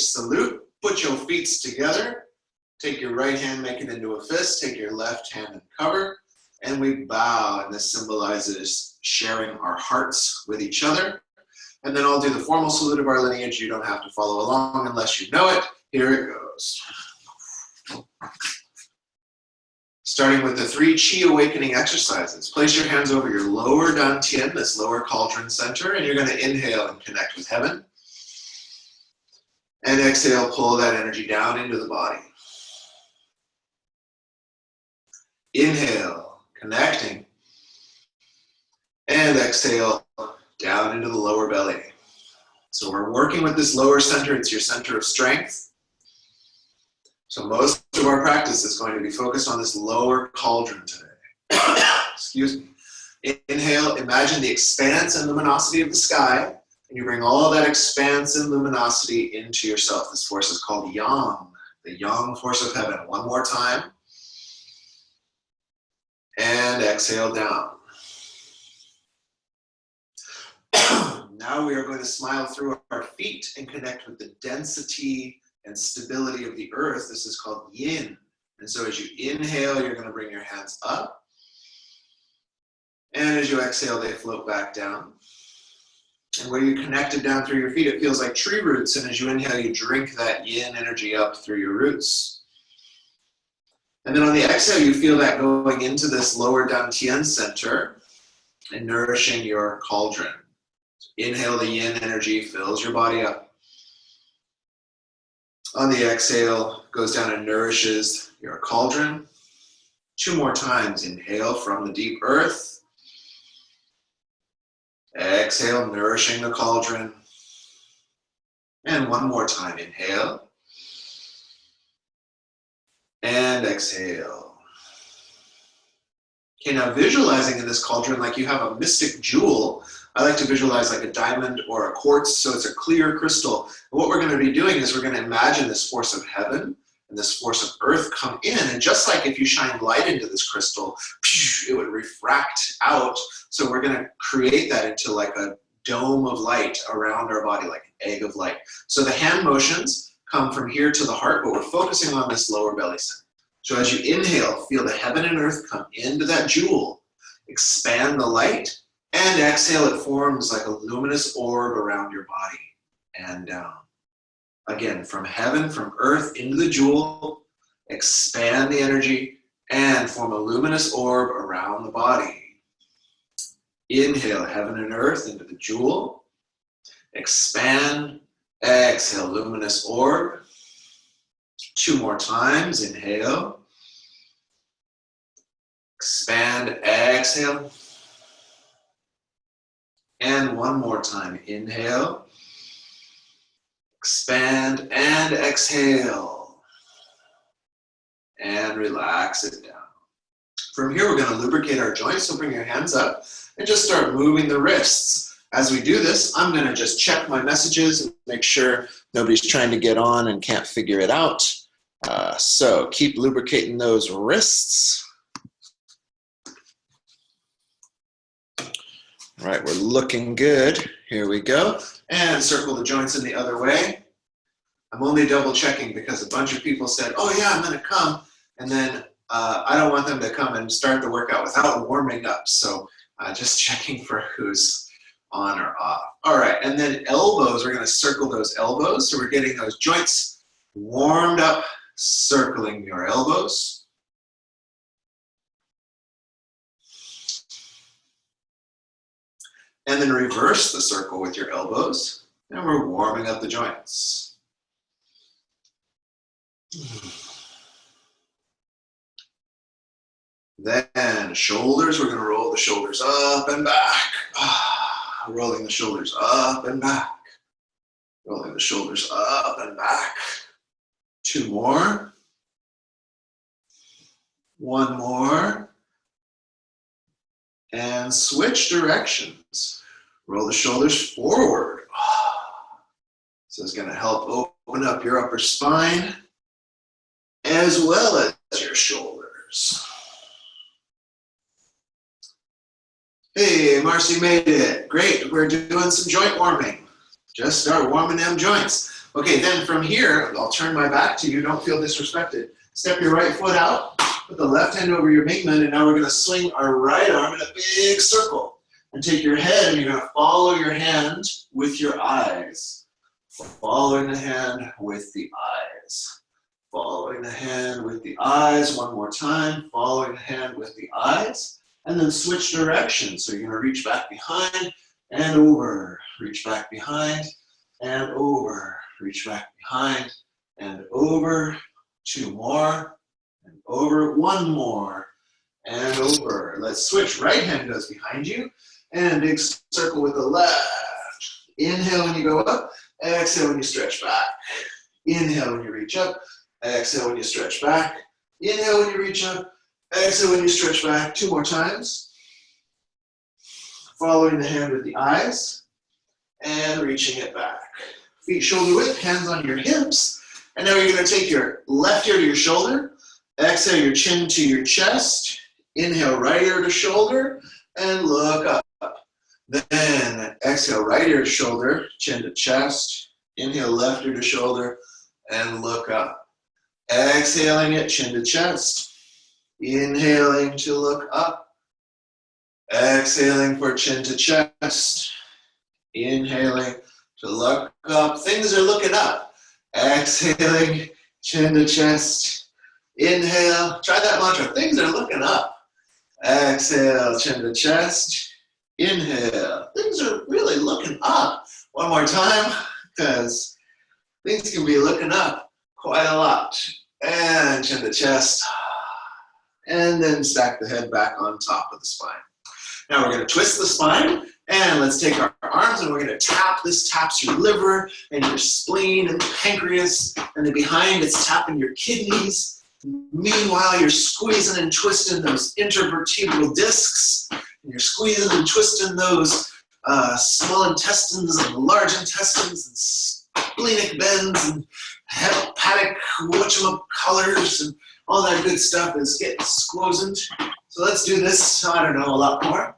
salute. Put your feet together. Take your right hand, make it into a fist. Take your left hand and cover. And we bow, and this symbolizes sharing our hearts with each other. And then I'll do the formal salute of our lineage. You don't have to follow along unless you know it. Here it goes. Starting with the 3 Qi awakening exercises. Place your hands over your lower dantian, this lower cauldron center, and you're going to inhale and connect with heaven. And exhale, pull that energy down into the body. Inhale, connecting. And exhale, down into the lower belly. So we're working with this lower center. It's your center of strength. So most of our practice is going to be focused on this lower cauldron today. Excuse me. Inhale, imagine the expanse and luminosity of the sky, and you bring all that expanse and luminosity into yourself. This force is called Yang, the Yang force of heaven. One more time. And exhale down. Now we are going to smile through our feet and connect with the density and stability of the earth. This is called yin. And so as you inhale, you're going to bring your hands up. And as you exhale, they float back down. And where you connected down through your feet, it feels like tree roots. And as you inhale, you drink that yin energy up through your roots. And then on the exhale, you feel that going into this lower dantian center and nourishing your cauldron. Inhale, the yin energy fills your body up. On the exhale, goes down and nourishes your cauldron. 2 more times. Inhale from the deep earth. Exhale, nourishing the cauldron. And 1 more time. Inhale. And exhale. Okay, now visualizing in this cauldron like you have a mystic jewel. I like to visualize like a diamond or a quartz, so it's a clear crystal. And what we're going to be doing is we're going to imagine this force of heaven and this force of earth come in. And just like if you shine light into this crystal, it would refract out. So we're going to create that into like a dome of light around our body, like an egg of light. So the hand motions come from here to the heart, but we're focusing on this lower belly center. So as you inhale, feel the heaven and earth come into that jewel, expand the light, and exhale, it forms like a luminous orb around your body and down. Again, from heaven, from earth into the jewel, expand the energy and form a luminous orb around the body. Inhale, heaven and earth into the jewel. Expand, exhale, luminous orb. 2 more times, inhale. Expand, exhale. And 1 more time, inhale. Expand and exhale. And relax it down. From here, we're going to lubricate our joints, so bring your hands up and just start moving the wrists. As we do this, I'm going to just check my messages and make sure nobody's trying to get on and can't figure it out. So keep lubricating those wrists. All right, we're looking good. Here we go. And circle the joints in the other way. I'm only double checking because a bunch of people said, oh yeah, I'm going to come. And then I don't want them to come and start the workout without warming up. So just checking for who's on or off. All right, and then elbows, we're going to circle those elbows. So we're getting those joints warmed up, circling your elbows. And then reverse the circle with your elbows. And we're warming up the joints. Then shoulders, we're going to roll the shoulders up and back. Rolling the shoulders up and back. Rolling the shoulders up and back. 2 more. 1 more. And switch directions. Roll the shoulders forward. This is going to help open up your upper spine as well as your shoulders. Hey, Marcy made it. Great. We're doing some joint warming. Just start warming them joints. Okay, then from here, I'll turn my back to you. Don't feel disrespected. Step your right foot out. Put the left hand over your Mingmen, and now we're going to swing our right arm in a big circle. And take your head, and you're going to follow your hand with your eyes. Following the hand with the eyes. Following the hand with the eyes. One more time. Following the hand with the eyes. And then switch directions. So you're going to reach back behind and over. Reach back behind and over. Reach back behind and over. 2 more. And over. 1 more. And over. Let's switch. Right hand goes behind you. And big circle with the left. Inhale when you go up. Exhale when you stretch back. Inhale when you reach up. Exhale when you stretch back. Inhale when you reach up. Exhale when you stretch back. 2 more times. Following the hand with the eyes. And reaching it back. Feet shoulder width, hands on your hips. And now you're going to take your left ear to your shoulder. Exhale your chin to your chest. Inhale right ear to shoulder. And look up. Then exhale right ear to shoulder, chin to chest. Inhale left ear to shoulder. And look up. Exhaling it, chin to chest. Inhaling to look up. Exhaling for chin to chest. Inhaling to look up. Things are looking up. Exhaling, chin to chest. Inhale. Try that mantra. Things are looking up. Exhale, chin to chest. Inhale. Things are really looking up. One more time, because things can be looking up quite a lot. And chin to chest. And then stack the head back on top of the spine. Now we're going to twist the spine. And let's take our arms and we're going to tap. This taps your liver and your spleen and pancreas. And then behind it's tapping your kidneys. Meanwhile, you're squeezing and twisting those intervertebral discs. And you're squeezing and twisting those small intestines and large intestines and splenic bends and hepatic whatchamacallers and all that good stuff is getting squozened. So let's do this, I don't know, a lot more.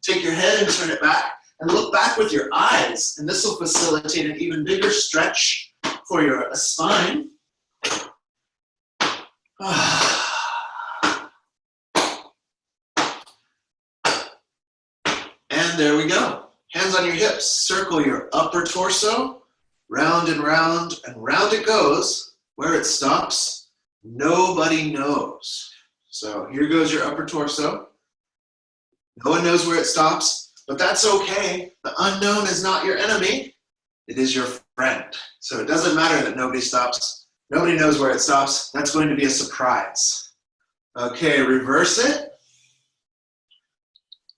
Take your head and turn it back and look back with your eyes. And this will facilitate an even bigger stretch for your spine. And there we go. Hands on your hips. Circle your upper torso. Round and round it goes. Where it stops, nobody knows. So here goes your upper torso. No one knows where it stops, but that's okay. The unknown is not your enemy. It is your friend. So it doesn't matter that nobody stops. Nobody knows where it stops. That's going to be a surprise. Okay, reverse it.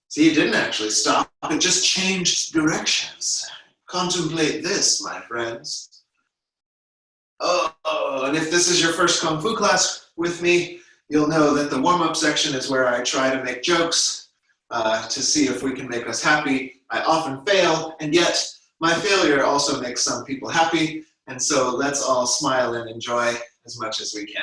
See, it didn't actually stop. It just changed directions. Contemplate this, my friends. Oh, and if this is your first Kung Fu class with me, you'll know that the warm-up section is where I try to make jokes to see if we can make us happy. I often fail, and yet my failure also makes some people happy, and so let's all smile and enjoy as much as we can.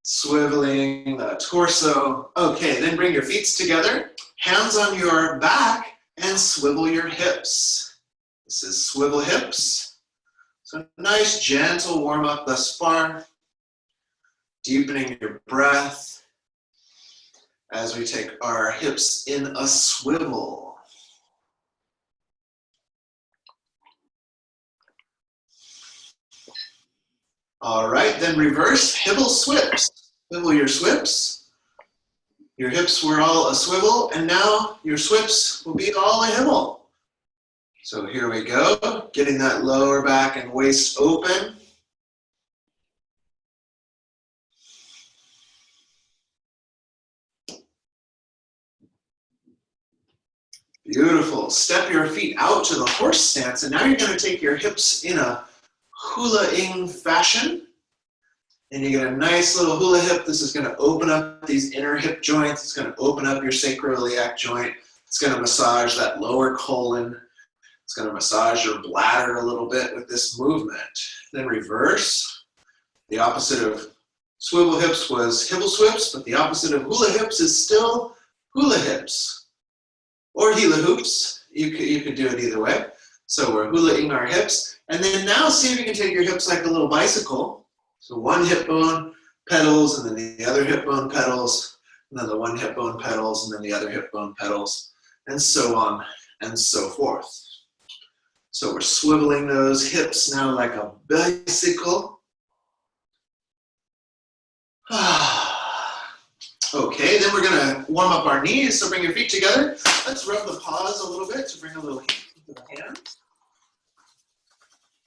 Swiveling the torso. Okay, then bring your feet together, hands on your back, and swivel your hips. This is swivel hips. So nice, gentle warm-up thus far. Deepening your breath as we take our hips in a swivel. All right, then reverse hibble swips. Swivel your swips. Your hips were all a swivel, and now your swips will be all a hibble. So here we go, getting that lower back and waist open. Beautiful. Step your feet out to the horse stance, and now you're going to take your hips in a hula-ing fashion. And you get a nice little hula hip. This is going to open up these inner hip joints. It's going to open up your sacroiliac joint. It's going to massage that lower colon. It's going to massage your bladder a little bit with this movement. Then reverse. The opposite of swivel hips was hibble swips, but the opposite of hula hips is still hula hips. Or hula hoops. You could do it either way. So we're hula-ing our hips. And then now see if you can take your hips like a little bicycle. So one hip bone pedals, and then the other hip bone pedals, and then the one hip bone pedals, and then the other hip bone pedals, and so on and so forth. So we're swiveling those hips now like a bicycle. Okay, then we're gonna warm up our knees, so bring your feet together. Let's rub the paws a little bit to bring a little heat to the hands.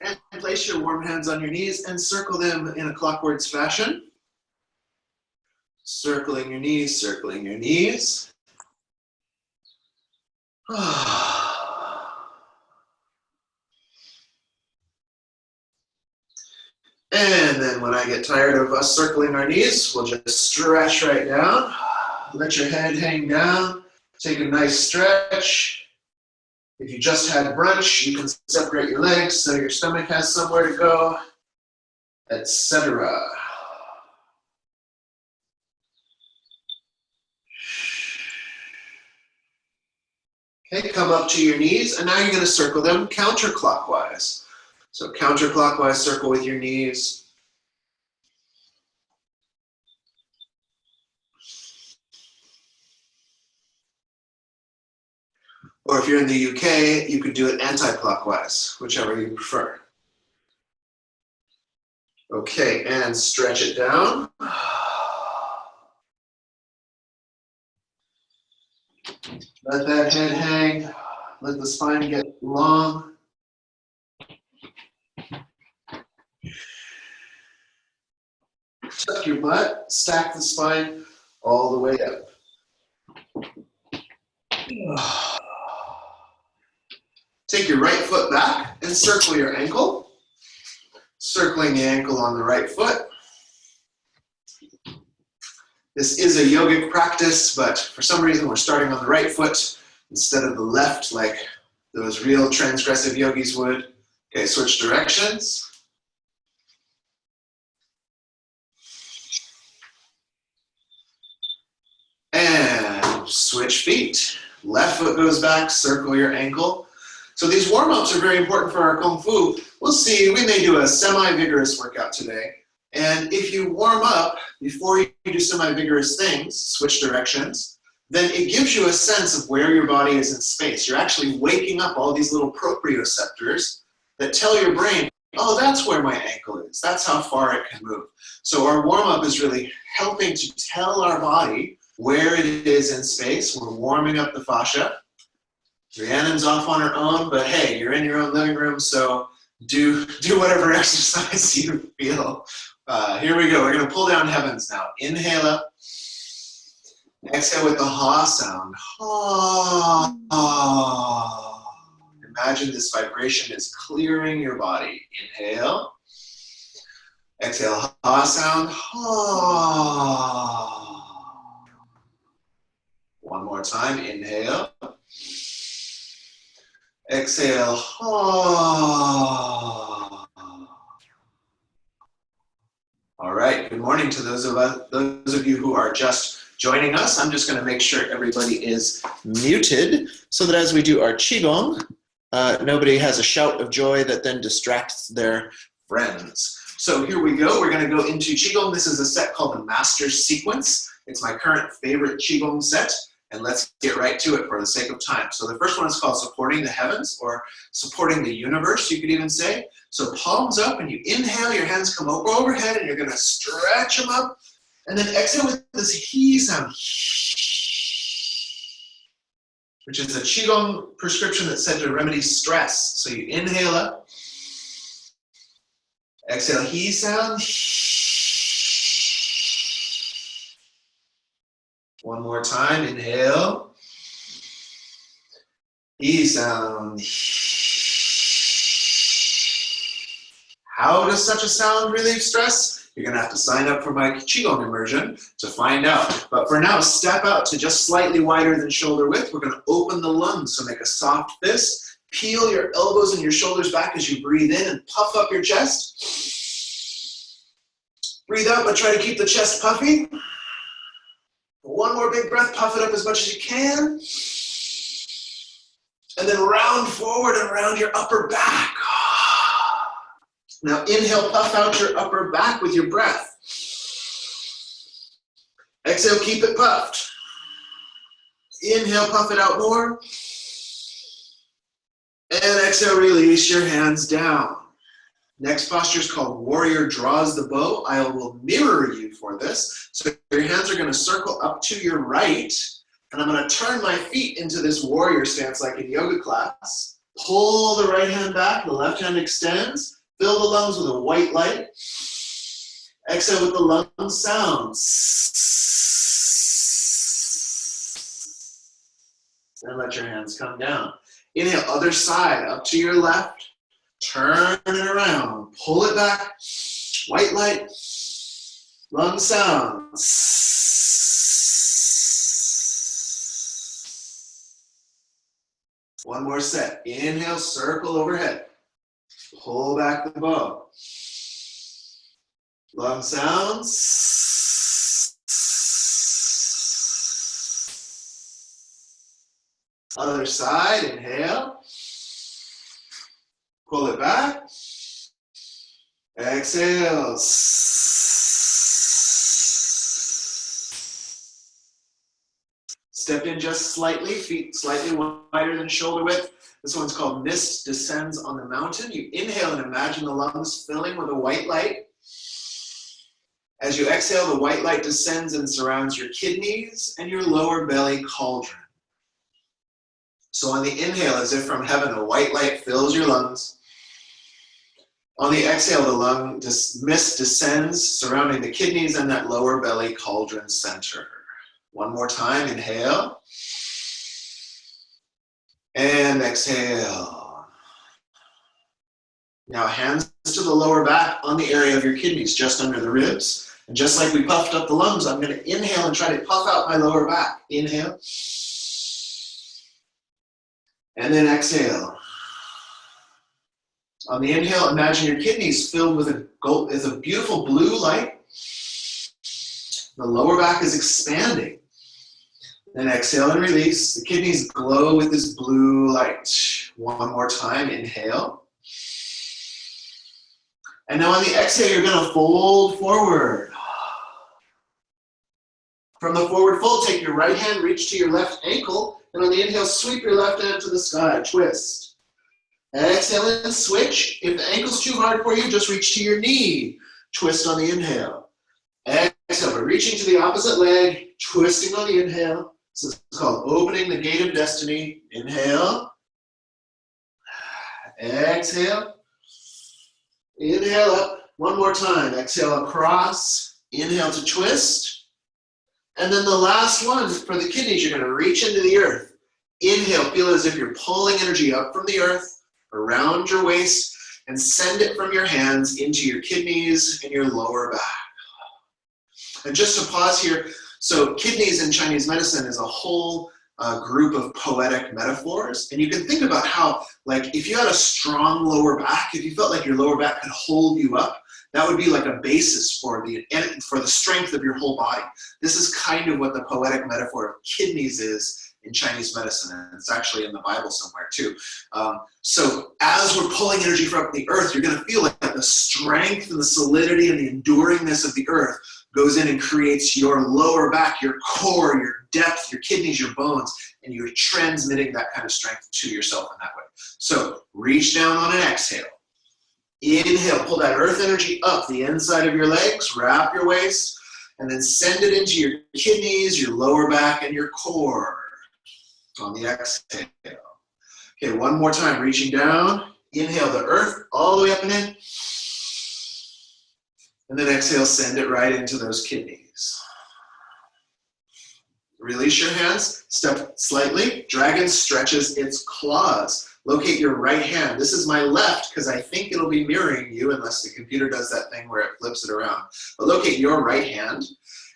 And place your warm hands on your knees and circle them in a clockwards fashion. Circling your knees, circling your knees. And then when I get tired of us circling our knees, we'll just stretch right down. Let your head hang down. Take a nice stretch. If you just had brunch, you can separate your legs so your stomach has somewhere to go, etc. Okay, come up to your knees, and now you're going to circle them counterclockwise. So counterclockwise circle with your knees. Or if you're in the UK, you could do it anti-clockwise, whichever you prefer. Okay, and stretch it down. Let that head hang. Let the spine get long. Tuck your butt, stack the spine all the way up. Take your right foot back and circle your ankle. Circling the ankle on the right foot. This is a yogic practice, but for some reason we're starting on the right foot instead of the left like those real transgressive yogis would. Okay, switch directions. And switch feet. Left foot goes back, circle your ankle. So these warm-ups are very important for our Kung Fu. We'll see, we may do a semi-vigorous workout today. And if you warm up before you do semi-vigorous things, switch directions, then it gives you a sense of where your body is in space. You're actually waking up all these little proprioceptors that tell your brain, oh, that's where my ankle is. That's how far it can move. So our warm-up is really helping to tell our body where it is in space. We're warming up the fascia. Rhiannon's off on her own, but hey, you're in your own living room, so do whatever exercise you feel. Here we go. We're going to pull down heavens now. Inhale up. Exhale with the ha sound. Ha. Ha. Imagine this vibration is clearing your body. Inhale. Exhale, ha sound. Ha. One more time. Inhale. Exhale. Ha. All right. Good morning to those of you who are just joining us. I'm just going to make sure everybody is muted so that as we do our Qigong, nobody has a shout of joy that then distracts their friends. So here we go. We're going to go into Qigong. This is a set called the Master Sequence. It's my current favorite Qigong set. And let's get right to it for the sake of time. So the first one is called Supporting the Heavens, or Supporting the Universe, you could even say. So palms up, and you inhale, your hands come over overhead, and you're going to stretch them up. And then exhale with this he sound, which is a Qigong prescription that's said to remedy stress. So you inhale up, exhale he sound. One more time, inhale. He sound. How does such a sound relieve stress? You're gonna have to sign up for my Qigong immersion to find out. But for now, step out to just slightly wider than shoulder width. We're gonna open the lungs, so make a soft fist. Peel your elbows and your shoulders back as you breathe in and puff up your chest. Breathe out, but try to keep the chest puffy. One more big breath, puff it up as much as you can. And then round forward and around your upper back. Now inhale, puff out your upper back with your breath. Exhale, keep it puffed. Inhale, puff it out more. And exhale, release your hands down. Next posture is called Warrior Draws the Bow. I will mirror you for this. So your hands are going to circle up to your right, and I'm going to turn my feet into this warrior stance like in yoga class. Pull the right hand back, the left hand extends. Fill the lungs with a white light. Exhale with the lung sounds. And let your hands come down. Inhale, other side, up to your left. Turn it around. Pull it back. White light. Lung sounds. One more set. Inhale, circle overhead. Pull back the bow. Lung sounds. Other side, inhale. Pull it back. Exhale. Step in just slightly, feet slightly wider than shoulder width. This one's called Mist Descends on the Mountain. You inhale and imagine the lungs filling with a white light. As you exhale, the white light descends and surrounds your kidneys and your lower belly cauldron. So on the inhale, as if from heaven, a white light fills your lungs. On the exhale, the mist descends, surrounding the kidneys and that lower belly cauldron center. One more time, inhale. And exhale. Now hands to the lower back on the area of your kidneys, just under the ribs. And just like we puffed up the lungs, I'm going to inhale and try to puff out my lower back. Inhale. And then exhale. On the inhale, imagine your kidneys filled with a beautiful blue light. The lower back is expanding. Then exhale and release. The kidneys glow with this blue light. One more time, inhale. And now on the exhale, you're going to fold forward. From the forward fold, take your right hand, reach to your left ankle, and on the inhale, sweep your left hand to the sky, twist. Exhale and switch. If the ankle's too hard for you, just reach to your knee. Twist on the inhale. Exhale, we're reaching to the opposite leg, twisting on the inhale. So it's called opening the gate of destiny. Inhale. Exhale. Inhale up. One more time. Exhale across. Inhale to twist. And then the last one for the kidneys, you're going to reach into the earth. Inhale, feel as if you're pulling energy up from the earth, around your waist, and send it from your hands into your kidneys and your lower back. And just to pause here, so kidneys in Chinese medicine is a whole group of poetic metaphors. And you can think about how, like, if you had a strong lower back, if you felt like your lower back could hold you up, that would be like a basis for the strength of your whole body. This is kind of what the poetic metaphor of kidneys is in Chinese medicine, and it's actually in the Bible somewhere too. So as we're pulling energy from the earth, you're going to feel like the strength and the solidity and the enduringness of the earth goes in and creates your lower back, your core, your depth, your kidneys, your bones, and you're transmitting that kind of strength to yourself in that way. So reach down on an exhale. Inhale, pull that earth energy up the inside of your legs, wrap your waist, and then send it into your kidneys, your lower back, and your core on the exhale. Okay, one more time, reaching down. Inhale the earth all the way up and in. And then exhale, send it right into those kidneys. Release your hands, step slightly. Dragon stretches its claws. Locate your right hand. This is my left because I think it'll be mirroring you unless the computer does that thing where it flips it around. But locate your right hand.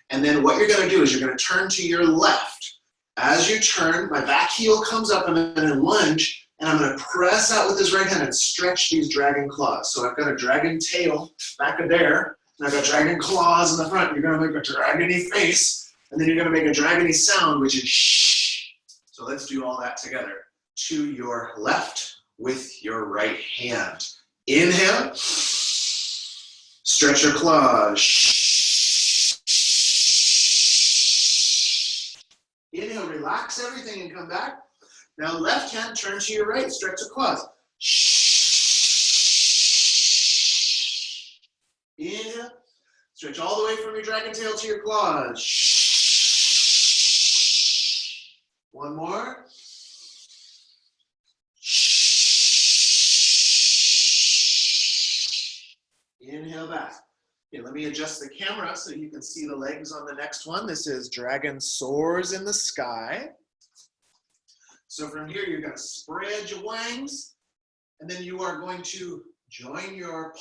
And then what you're going to do is you're going to turn to your left. As you turn, my back heel comes up and I'm going to lunge. And I'm going to press out with this right hand and stretch these dragon claws. So I've got a dragon tail back of there. And I've got dragon claws in the front. You're going to make a dragony face. And then you're going to make a dragony sound, which is shh. So let's do all that together. to your left with your right hand. Inhale, stretch your claws. Inhale, relax everything and come back. Now left hand, turn to your right, stretch the claws. Inhale, stretch all the way from your dragon tail to your claws. One more. Inhale back. Okay, let me adjust the camera so you can see the legs on the next one. This is dragon soars in the sky. So from here, you're going to spread your wings, and then you are going to join your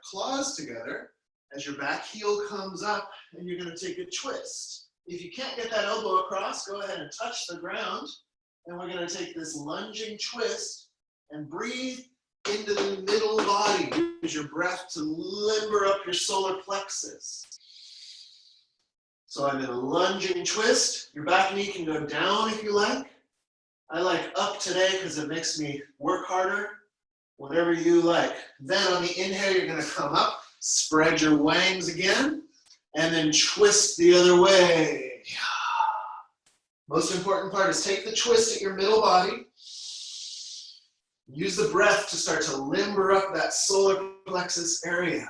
claws together as your back heel comes up, and you're going to take a twist. If you can't get that elbow across, go ahead and touch the ground, and we're going to take this lunging twist and breathe into the middle body. Use your breath to limber up your solar plexus. So I'm in a lunging twist. Your back knee can go down if you like. I like up today because it makes me work harder. Whatever you like. Then on the inhale, you're going to come up, spread your wings again, and then twist the other way. Most important part is take the twist at your middle body. Use the breath to start to limber up that solar plexus area.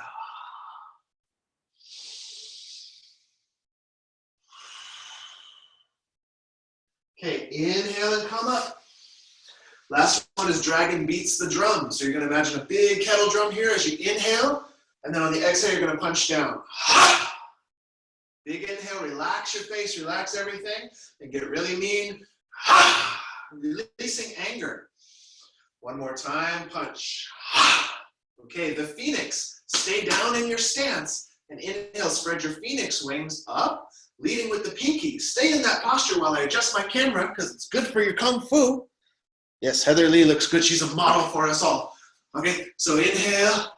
Okay, inhale and come up. Last one is dragon beats the drum. So you're going to imagine a big kettle drum here as you inhale, and then on the exhale, you're going to punch down. Big inhale, relax your face, relax everything, and get really mean. Releasing anger. One more time, punch. Okay, the phoenix. Stay down in your stance, and inhale, spread your phoenix wings up, leading with the pinky. Stay in that posture while I adjust my camera, because it's good for your kung fu. Yes, Heather Lee looks good. She's a model for us all. Okay, so inhale,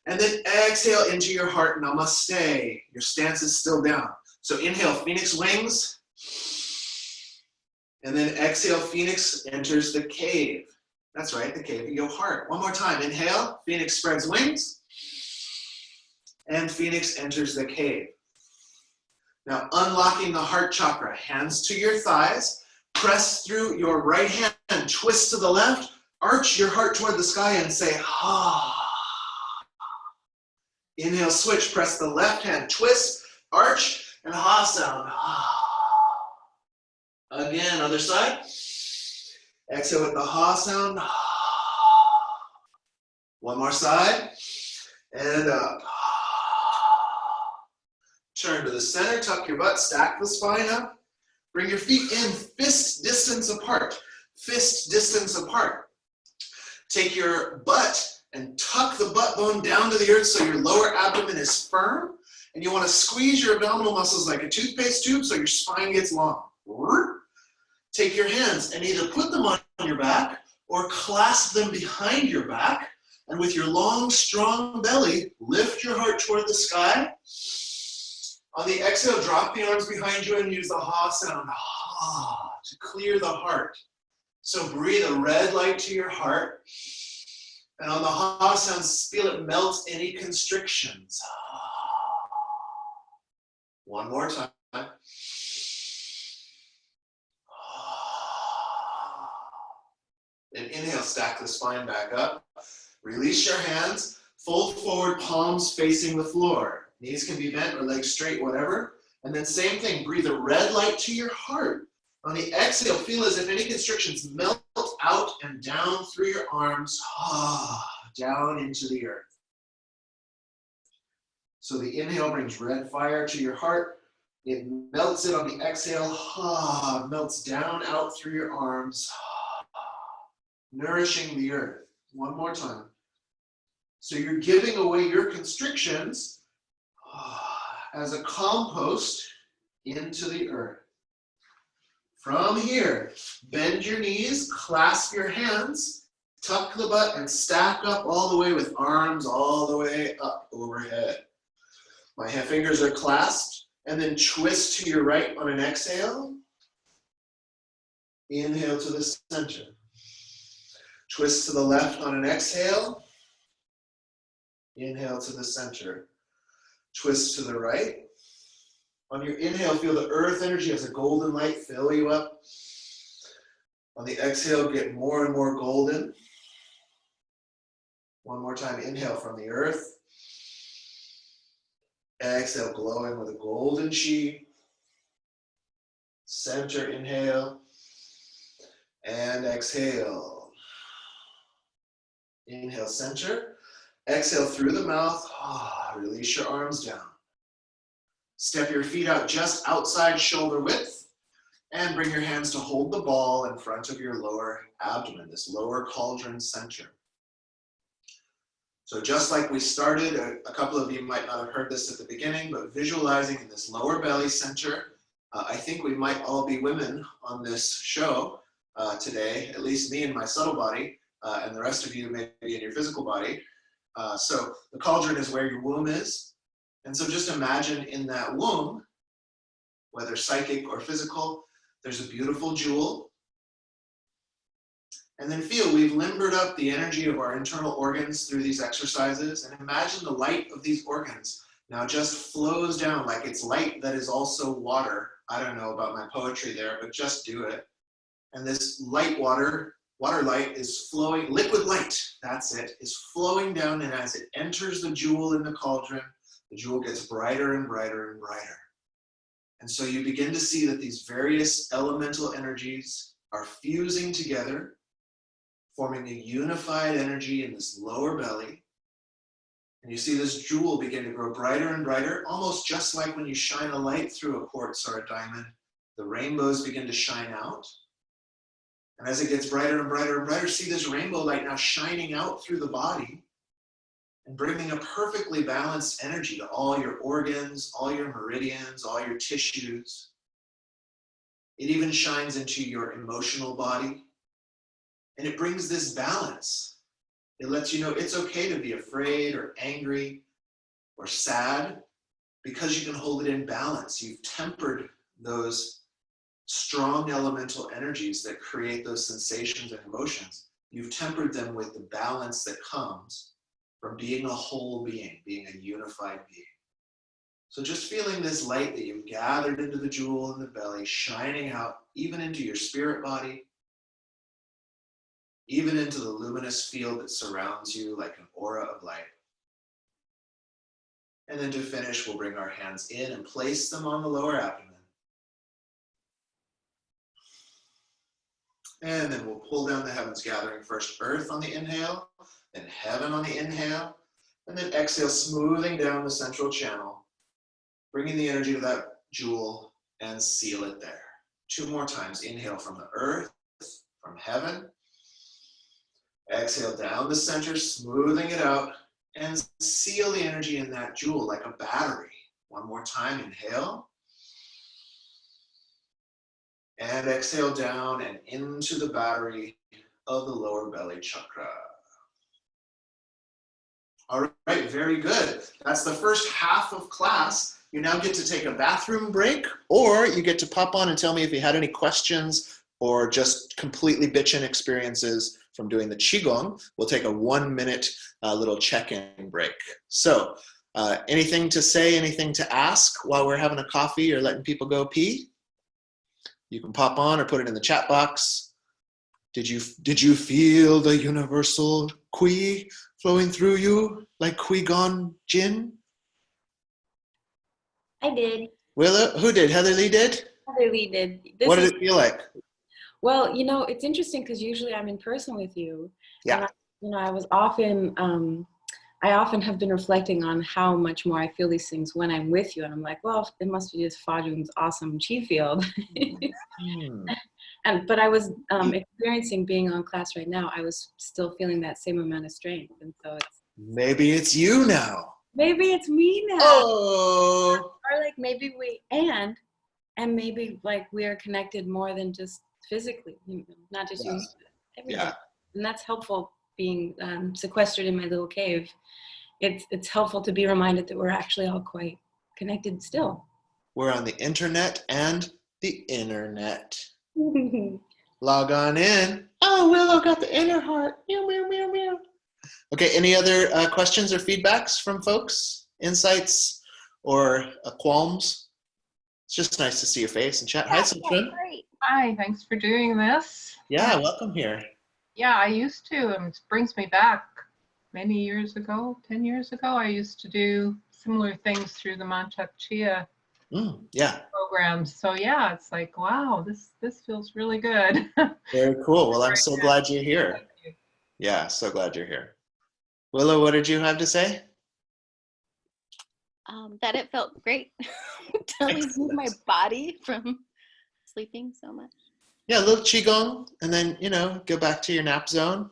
and then exhale into your heart, namaste. Your stance is still down. So inhale, phoenix wings. And then exhale, phoenix enters the cave. That's right, the cave of your heart. One more time, inhale, phoenix spreads wings. And phoenix enters the cave. Now unlocking the heart chakra, hands to your thighs. Press through your right hand, twist to the left. Arch your heart toward the sky and say, ha. Inhale, switch, press the left hand, twist, arch, and ha sound. Again, other side. Exhale with the ha sound. One more side. And up. Turn to the center, tuck your butt, stack the spine up. Bring your feet in, fist distance apart. Fist distance apart. Take your butt and tuck the butt bone down to the earth so your lower abdomen is firm. And you want to squeeze your abdominal muscles like a toothpaste tube so your spine gets long. Take your hands and either put them on your back or clasp them behind your back. And with your long, strong belly, lift your heart toward the sky. On the exhale, drop the arms behind you and use the ha sound, ha, to clear the heart. So breathe a red light to your heart. And on the ha sound, feel it melt any constrictions. One more time. And inhale, stack the spine back up. Release your hands, fold forward, palms facing the floor. Knees can be bent or legs straight, whatever. And then same thing, breathe a red light to your heart. On the exhale, feel as if any constrictions melt out and down through your arms, down into the earth. So the inhale brings red fire to your heart. It melts it on the exhale, melts down out through your arms, nourishing the earth. One more time. So you're giving away your constrictions as a compost into the earth. From here, bend your knees, clasp your hands, tuck the butt, and stack up all the way with arms all the way up overhead. My fingers are clasped, and then twist to your right on an exhale. Inhale to the center. Twist to the left on an exhale. Inhale to the center. Twist to the right. On your inhale, feel the earth energy as a golden light fill you up. On the exhale, get more and more golden. One more time, inhale from the earth. Exhale, glowing with a golden chi. Center, inhale. And exhale. Inhale, center. Exhale through the mouth. Release your arms down. Step your feet out just outside shoulder width. And bring your hands to hold the ball in front of your lower abdomen, this lower cauldron center. So just like we started, a couple of you might not have heard this at the beginning, but visualizing in this lower belly center, I think we might all be women on this show today, at least me in my subtle body, and the rest of you maybe in your physical body. So the cauldron is where your womb is. And so just imagine in that womb, whether psychic or physical, there's a beautiful jewel. And then feel we've limbered up the energy of our internal organs through these exercises. And imagine the light of these organs now just flows down like it's light that is also water. I don't know about my poetry there, but just do it. And this light water light is flowing, liquid light, that's it, is flowing down. And as it enters the jewel in the cauldron, the jewel gets brighter and brighter and brighter. And so you begin to see that these various elemental energies are fusing together, forming a unified energy in this lower belly. And you see this jewel begin to grow brighter and brighter, almost just like when you shine a light through a quartz or a diamond, the rainbows begin to shine out. And as it gets brighter and brighter and brighter, see this rainbow light now shining out through the body and bringing a perfectly balanced energy to all your organs, all your meridians, all your tissues. It even shines into your emotional body. And it brings this balance. It lets you know it's okay to be afraid or angry or sad because you can hold it in balance. You've tempered those strong elemental energies that create those sensations and emotions. You've tempered them with the balance that comes from being a whole being, being a unified being. So just feeling this light that you've gathered into the jewel in the belly, shining out even into your spirit body, even into the luminous field that surrounds you like an aura of light. And then to finish, we'll bring our hands in and place them on the lower abdomen. And then we'll pull down the heavens, gathering first earth on the inhale, then heaven on the inhale, and then exhale, smoothing down the central channel, bringing the energy to that jewel and seal it there. 2 more times. Inhale from the earth, from heaven. Exhale down the center, smoothing it out, and seal the energy in that jewel like a battery. 1 more time. Inhale. And exhale down and into the battery of the lower belly chakra. All right, very good. That's the first half of class. You now get to take a bathroom break, or you get to pop on and tell me if you had any questions or just completely bitchin' experiences from doing the Qigong. We'll take a 1-minute little check-in break. So anything to say, anything to ask while we're having a coffee or letting people go pee? You can pop on or put it in the chat box. Did you feel the universal Qi flowing through you like Qigong Jin? I did. Willa, who did? Heather Lee did? Heather Lee did. What did it feel like? Well, you know, it's interesting because usually I'm in person with you. Yeah. And I often have been reflecting on how much more I feel these things when I'm with you. And I'm like, well, it must be just Fajun's awesome chi field. But I was experiencing being on class right now. I was still feeling that same amount of strength. And so maybe it's you now. Maybe it's me now. Oh. Or like maybe and maybe like we are connected more than just physically, not just you. Yeah. And that's helpful being sequestered in my little cave. It's helpful to be reminded that we're actually all quite connected still. We're on the internet and the internet. Log on in. Oh, Willow got the inner heart. Meow, meow, meow, meow. Okay, any other questions or feedbacks from folks? Insights or qualms? It's just nice to see your face and chat. Hi, Sunshine. Great. Hi, thanks for doing this. Yeah, welcome here. Yeah, I used to, it brings me back many years ago, 10 years ago, I used to do similar things through the Mantak Chia yeah. programs. So yeah, it's like, wow, this feels really good. Very cool. Well, I'm so glad you're here. Yeah, so glad you're here. Willow, what did you have to say? That it felt great to move my body from sleeping so much. Yeah, a little Qigong, and then, you know, go back to your nap zone.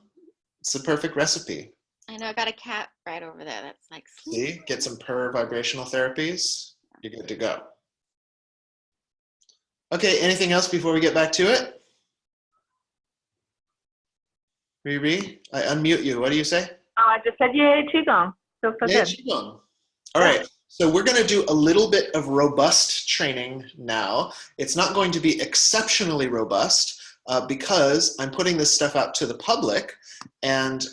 It's the perfect recipe. I know, I got a cat right over there that's like, see, get some purr vibrational therapies. You're good to go. Okay, anything else before we get back to it? Riri, I unmute you. What do you say? Oh, I just said yay, Qigong. Feels so Yay, good. Qigong. All right, so we're going to do a little bit of robust training now. It's not going to be exceptionally robust because I'm putting this stuff out to the public. And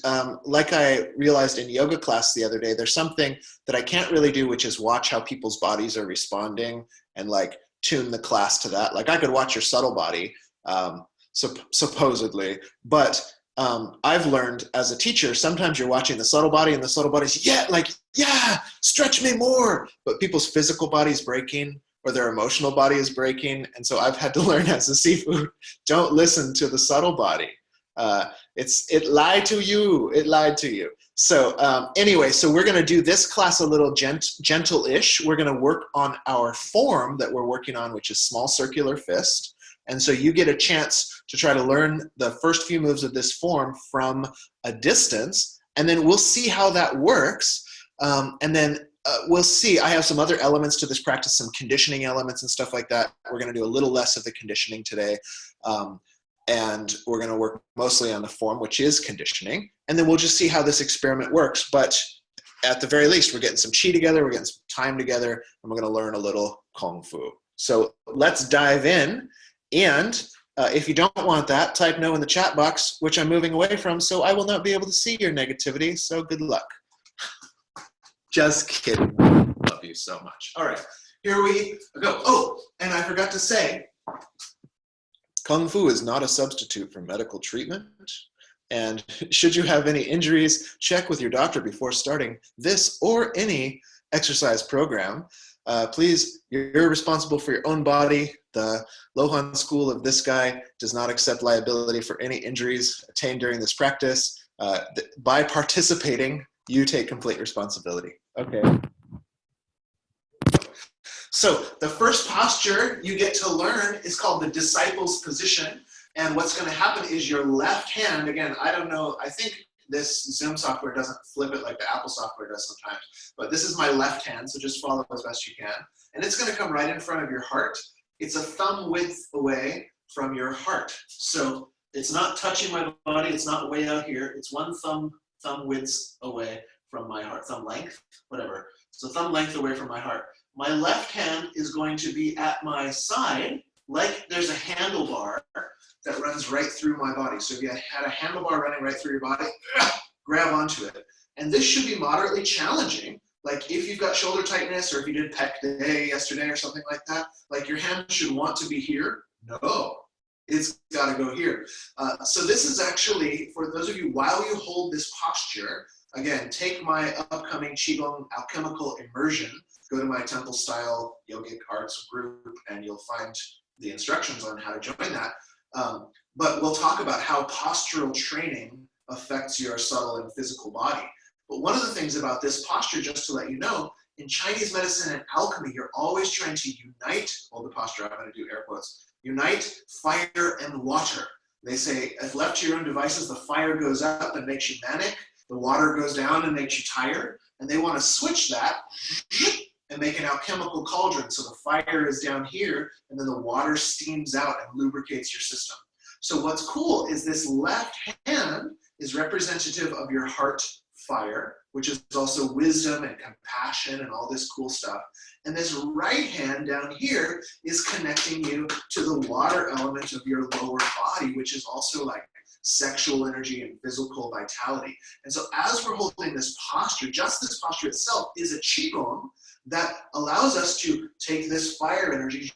like I realized in yoga class the other day, there's something that I can't really do, which is watch how people's bodies are responding and like tune the class to that. Like I could watch your subtle body, supposedly, but I've learned as a teacher, sometimes you're watching the subtle body and the subtle body's, yeah, stretch me more. But people's physical body is breaking or their emotional body is breaking. And so I've had to learn as a seafood, don't listen to the subtle body. It lied to you. So anyway, so we're gonna do this class a little gentle-ish. We're gonna work on our form that we're working on, which is small circular fist. And so you get a chance to try to learn the first few moves of this form from a distance, and then we'll see how that works. And then we'll see, I have some other elements to this practice, some conditioning elements and stuff like that. We're gonna do a little less of the conditioning today. And we're gonna work mostly on the form, which is conditioning. And then we'll just see how this experiment works. But at the very least, we're getting some Qi together, we're getting some time together, and we're gonna learn a little Kung Fu. So let's dive in. And if you don't want that, type no in the chat box, which I'm moving away from, so I will not be able to see your negativity, so good luck. Just kidding. Love you so much. All right, here we go. Oh, and I forgot to say, Kung Fu is not a substitute for medical treatment. And should you have any injuries, check with your doctor before starting this or any exercise program. Please, you're responsible for your own body. The Lohan school of this guy does not accept liability for any injuries attained during this practice. By participating, you take complete responsibility. Okay. So the first posture you get to learn is called the disciple's position. And what's going to happen is your left hand, again, I don't know, I think this Zoom software doesn't flip it like the Apple software does sometimes, but this is my left hand, so just follow as best you can. And it's going to come right in front of your heart. It's a thumb width away from your heart. So it's not touching my body, it's not way out here, it's one thumb width away from my heart, thumb length, whatever. So thumb length away from my heart. My left hand is going to be at my side, like there's a handlebar that runs right through my body. So if you had a handlebar running right through your body, grab onto it. And this should be moderately challenging. Like if you've got shoulder tightness or if you did pec day yesterday or something like that, like your hand should want to be here. No, it's got to go here. So this is actually, for those of you, while you hold this posture, again, take my upcoming Qigong alchemical immersion, go to my temple style yogic arts group and you'll find the instructions on how to join that. But we'll talk about how postural training affects your subtle and physical body. But one of the things about this posture, just to let you know, in Chinese medicine and alchemy, you're always trying to unite, hold the posture, I'm going to do air quotes, unite fire and water. They say, if left to your own devices, the fire goes up and makes you manic, the water goes down and makes you tired, and they want to switch that and make an alchemical cauldron. So the fire is down here, and then the water steams out and lubricates your system. So what's cool is this left hand is representative of your heart fire, which is also wisdom and compassion and all this cool stuff. And this right hand down here is connecting you to the water element of your lower body, which is also like sexual energy and physical vitality. And so as we're holding this posture, just this posture itself is a Qigong that allows us to take this fire energy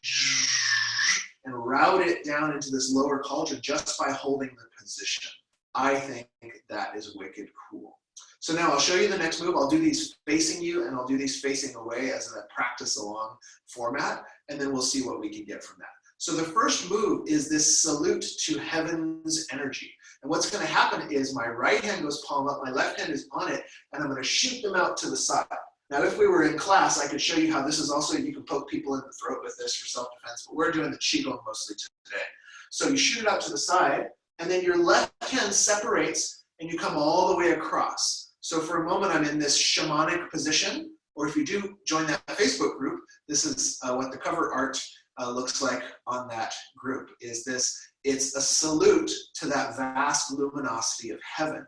and route it down into this lower cauldron just by holding the position. I think that is wicked cool. So now I'll show you the next move. I'll do these facing you and I'll do these facing away as a practice along format, and then we'll see what we can get from that. So the first move is this salute to heaven's energy. And what's going to happen is my right hand goes palm up, my left hand is on it, and I'm going to shoot them out to the side. Now, if we were in class, I could show you how this is also, you can poke people in the throat with this for self-defense, but we're doing the Qigong mostly today. So you shoot it out to the side, and then your left hand separates, and you come all the way across. So for a moment, I'm in this shamanic position, or if you do join that Facebook group, this is what the cover art looks like on that group, is this, it's a salute to that vast luminosity of heaven.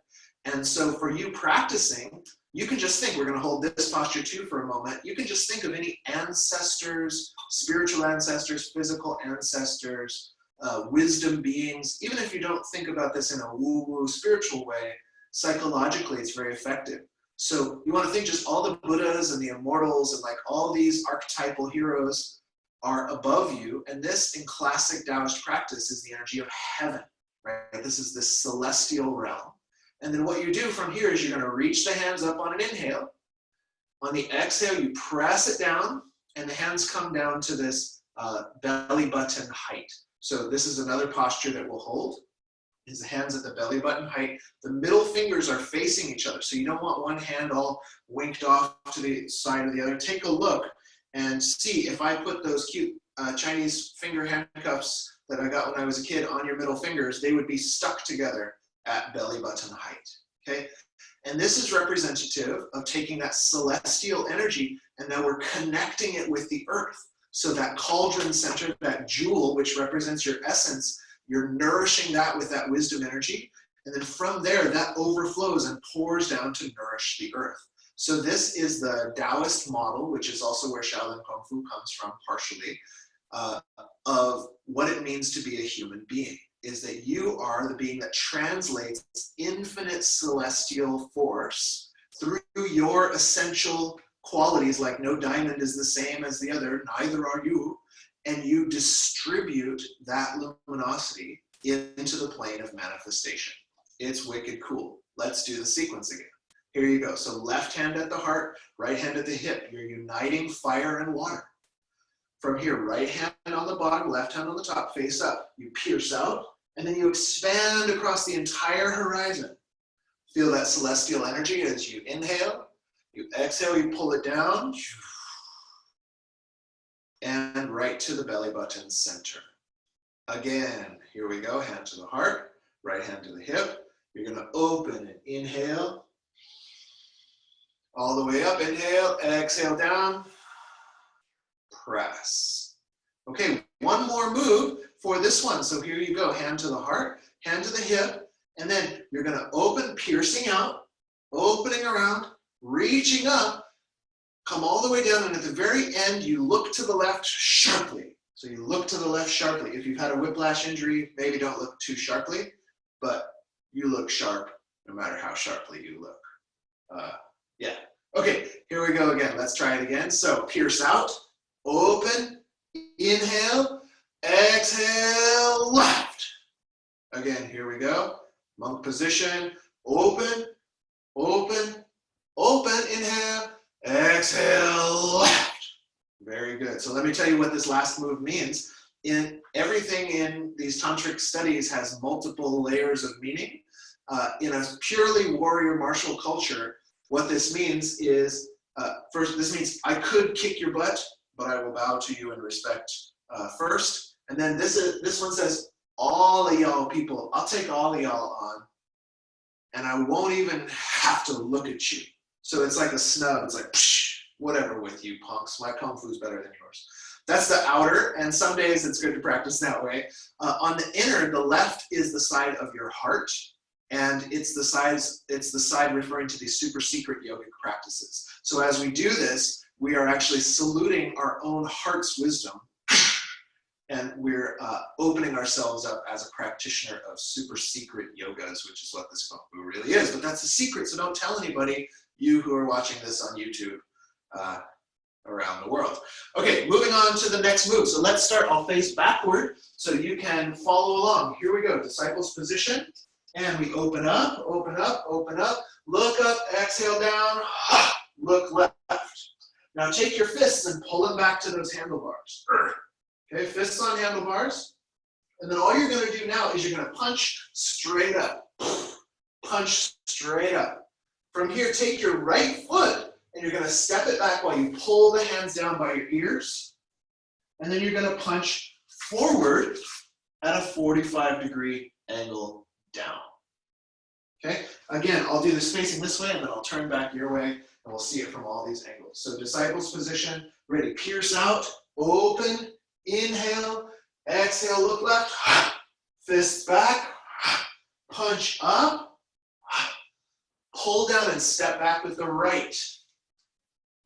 And so for you practicing, you can just think, we're going to hold this posture too for a moment. You can just think of any ancestors, spiritual ancestors, physical ancestors, wisdom beings. Even if you don't think about this in a woo-woo spiritual way, psychologically it's very effective. So you want to think just all the Buddhas and the immortals and like all these archetypal heroes are above you. And this in classic Taoist practice is the energy of heaven, right? This is this celestial realm. And then what you do from here is you're going to reach the hands up on an inhale. On the exhale, you press it down, and the hands come down to this belly button height. So this is another posture that we'll hold, is the hands at the belly button height. The middle fingers are facing each other, so you don't want one hand all winked off to the side of the other. Take a look and see if I put those cute Chinese finger handcuffs that I got when I was a kid on your middle fingers, they would be stuck together at belly button height, okay? And this is representative of taking that celestial energy and now we're connecting it with the earth. So that cauldron center, that jewel, which represents your essence, you're nourishing that with that wisdom energy. And then from there, that overflows and pours down to nourish the earth. So this is the Taoist model, which is also where Shaolin Kung Fu comes from partially, of what it means to be a human being. Is that you are the being that translates infinite celestial force through your essential qualities, like no diamond is the same as the other, neither are you, and you distribute that luminosity into the plane of manifestation. It's wicked cool. Let's do the sequence again. Here you go. So left hand at the heart, right hand at the hip. You're uniting fire and water. From here, right hand on the bottom, left hand on the top, face up. You pierce out, and then you expand across the entire horizon. Feel that celestial energy as you inhale, you exhale, you pull it down, and right to the belly button center. Again, here we go, hand to the heart, right hand to the hip. You're gonna open and inhale, all the way up, inhale, exhale down, press. Okay, one more move for this one. So here you go, hand to the heart, hand to the hip, and then you're gonna open, piercing out, opening around, reaching up, come all the way down, and at the very end, you look to the left sharply. So you look to the left sharply. If you've had a whiplash injury, maybe don't look too sharply, but you look sharp no matter how sharply you look. Yeah, okay, here we go again. Let's try it again. So pierce out, open, inhale, exhale, left. Again, here we go. Monk position, open, open, open, inhale, exhale, left. Very good. So let me tell you what this last move means. Everything in these tantric studies has multiple layers of meaning. In a purely warrior martial culture, what this means is, first, this means I could kick your butt, but I will bow to you in respect first. And then this one says, all of y'all people, I'll take all of y'all on, and I won't even have to look at you. So it's like a snub. It's like, psh, whatever with you punks. My Kung Fu's better than yours. That's the outer, and some days it's good to practice that way. On the inner, the left is the side of your heart. And it's the side referring to these super secret yogic practices. So as we do this, we are actually saluting our own heart's wisdom, and we're opening ourselves up as a practitioner of super secret yogas, which is what this Kung Fu really is. But that's a secret, so don't tell anybody, you who are watching this on YouTube around the world. Okay, moving on to the next move. So let's start, I'll face backward so you can follow along. Here we go, disciples position. And we open up, open up, open up, look up, exhale down, look left. Now take your fists and pull them back to those handlebars. Okay, fists on handlebars. And then all you're gonna do now is you're gonna punch straight up. Punch straight up. From here, take your right foot and you're gonna step it back while you pull the hands down by your ears. And then you're gonna punch forward at a 45-degree angle down. Okay, again, I'll do this facing this way and then I'll turn back your way and we'll see it from all these angles. So disciples position, ready, pierce out, open, inhale, exhale, look left, fists back, punch up, pull down and step back with the right.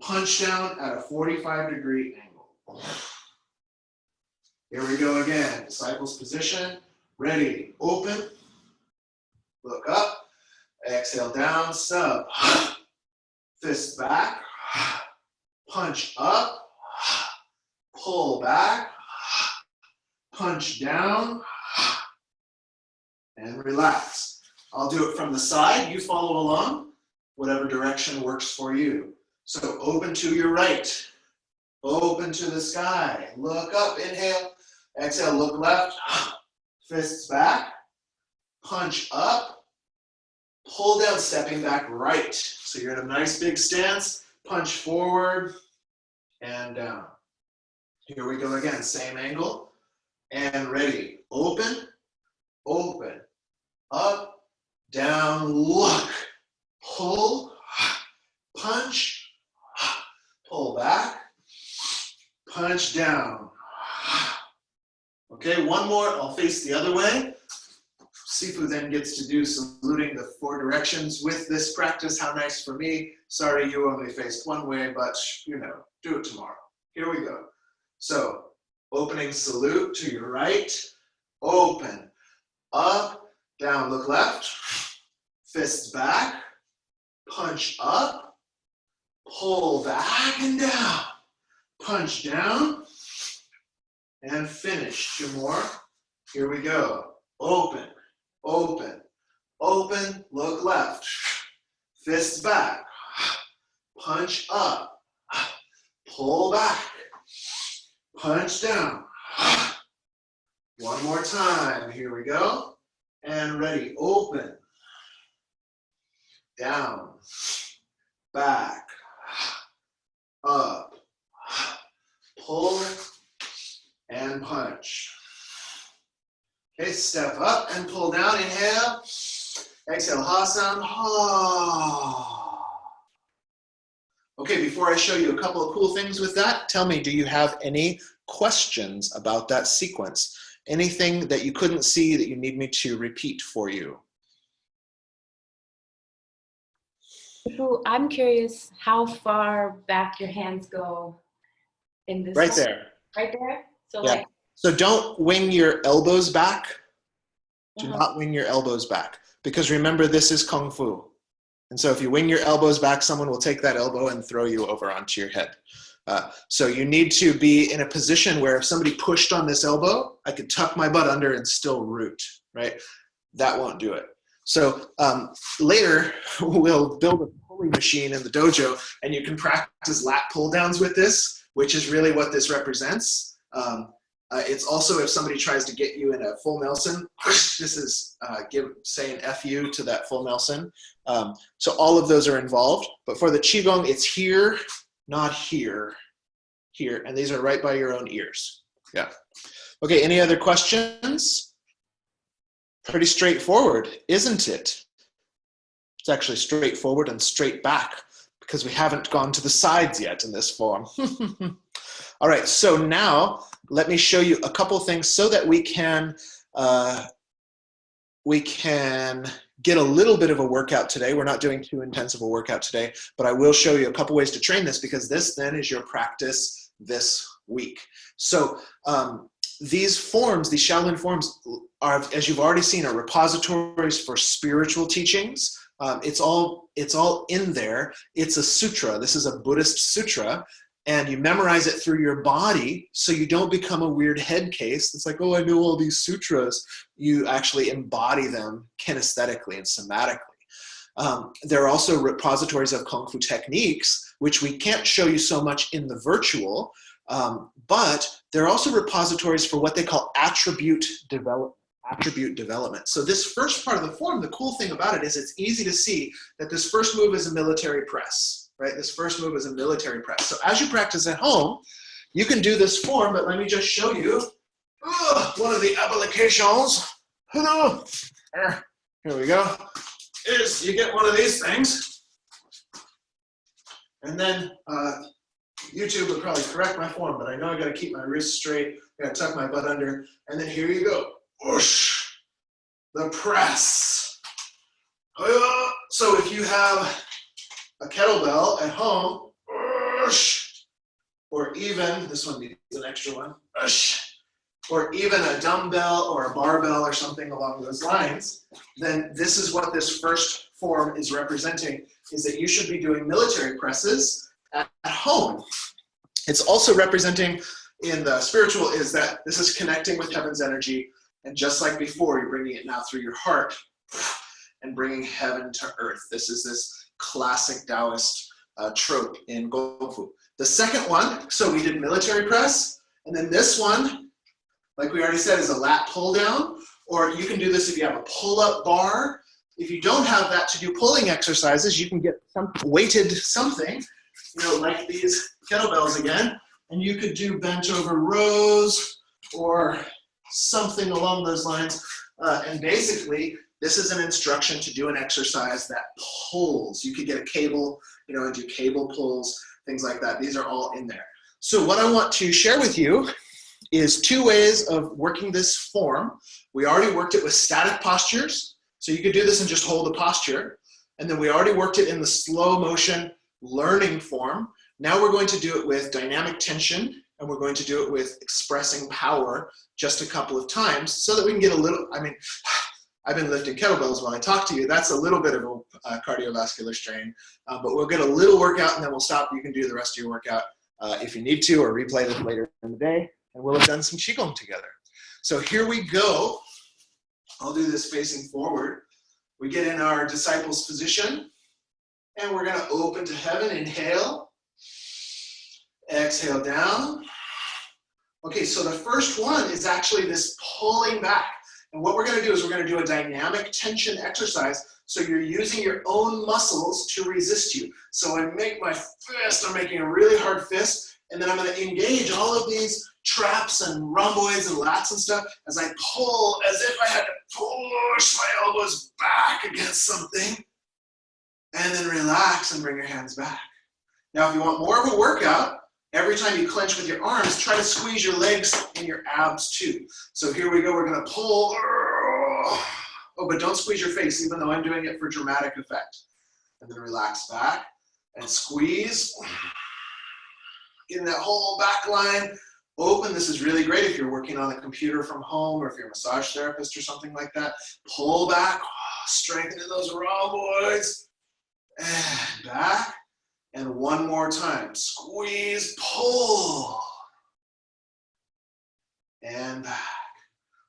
Punch down at a 45-degree angle. Here we go again, disciples position, ready, open, look up, exhale down, sub, fist back, punch up, pull back, punch down, and relax. I'll do it from the side, you follow along, whatever direction works for you. So open to your right, open to the sky, look up, inhale, exhale, look left, fists back, punch up, pull down, stepping back right. So you're in a nice big stance, punch forward and down. Here we go again, same angle, and ready, open, open, up, down, look, pull, punch, pull back, punch down. Okay, one more, I'll face the other way. Sifu then gets to do saluting the 4 directions with this practice. How nice for me. Sorry, you only faced one way, but you know, do it tomorrow. Here we go. So, opening salute to your right, open, up, down, look left, fists back, punch up, pull back and down, punch down, and finish. 2 more. Here we go. Open, open, open, look left, fists back, punch up, pull back, punch down. One more time, here we go. And ready, open, down, back, up, pull, and punch. Okay, step up and pull down, inhale, exhale, Hasam. Okay, before I show you a couple of cool things with that, tell me, do you have any questions about that sequence? Anything that you couldn't see that you need me to repeat for you? I'm curious how far back your hands go in this. Right there. Right there? So Yeah. like. So don't wing your elbows back. Do not wing your elbows back. Because remember, this is Kung Fu. And so if you wing your elbows back, someone will take that elbow and throw you over onto your head. So you need to be in a position where if somebody pushed on this elbow, I could tuck my butt under and still root, right? That won't do it. So later, we'll build a pulling machine in the dojo, and you can practice lat pull downs with this, which is really what this represents. It's also if somebody tries to get you in a full Nelson, this is saying F you to that full Nelson. So all of those are involved. But for the Qigong, it's here, not here, here. And these are right by your own ears. Yeah. Okay, any other questions? Pretty straightforward, isn't it? It's actually straightforward and straight back because we haven't gone to the sides yet in this form. All right, so now let me show you a couple things so that we can get a little bit of a workout today. We're not doing too intensive a workout today, but I will show you a couple ways to train this, because this then is your practice this week. So these forms, these Shaolin forms, are, as you've already seen, are repositories for spiritual teachings. It's all in there. It's a sutra. This is a Buddhist sutra, and you memorize it through your body so you don't become a weird head case. It's like, oh, I know all these sutras. You actually embody them kinesthetically and somatically. There are also repositories of Kung Fu techniques, which we can't show you so much in the virtual, but there are also repositories for what they call attribute development. So this first part of the form, the cool thing about it is it's easy to see that this first move is a military press, right? This first move is a military press. So as you practice at home, you can do this form, but let me just show you one of the applications. Hello. Here we go. Is you get one of these things, and then YouTube would probably correct my form, but I know I got to keep my wrists straight. I got to tuck my butt under, and then here you go. Whoosh, the press. So if you have a kettlebell at home, whoosh, or even, this one needs an extra one, whoosh, or even a dumbbell or a barbell or something along those lines, then this is what this first form is representing, is that you should be doing military presses at home. It's also representing in the spiritual is that this is connecting with heaven's energy, and just like before, you're bringing it now through your heart and bringing heaven to earth. This is this classic Taoist trope in Kung Fu. The second one, so we did military press, and then this one, like we already said, is a lat pull down, or you can do this if you have a pull-up bar. If you don't have that to do pulling exercises, you can get some weighted something, you know, like these kettlebells again, and you could do bent over rows or something along those lines. And basically, this is an instruction to do an exercise that pulls. You could get a cable, you know, and do cable pulls, things like that. These are all in there. So what I want to share with you is 2 ways of working this form. We already worked it with static postures, so you could do this and just hold a posture. And then we already worked it in the slow motion learning form. Now we're going to do it with dynamic tension, and we're going to do it with expressing power just a couple of times so that we can get a little, I mean, I've been lifting kettlebells while I talk to you. That's a little bit of a cardiovascular strain, but we'll get a little workout and then we'll stop. You can do the rest of your workout if you need to, or replay this later in the day, and we'll have done some Qigong together. So here we go. I'll do this facing forward. We get in our disciples position, and we're gonna open to heaven. Inhale, exhale down. Okay, so the first one is actually this pulling back. And what we're gonna do is we're gonna do a dynamic tension exercise, so you're using your own muscles to resist you. So I make my fist, I'm making a really hard fist, and then I'm gonna engage all of these traps and rhomboids and lats and stuff as I pull, as if I had to push my elbows back against something, and then relax and bring your hands back. Now, if you want more of a workout, every time you clench with your arms, try to squeeze your legs and your abs too. So here we go, we're gonna pull. Oh, but don't squeeze your face, even though I'm doing it for dramatic effect. And then relax back and squeeze. Getting that whole back line open. This is really great if you're working on a computer from home, or if you're a massage therapist or something like that. Pull back, strengthening those rhomboids. And back. And one more time. Squeeze, pull. And back.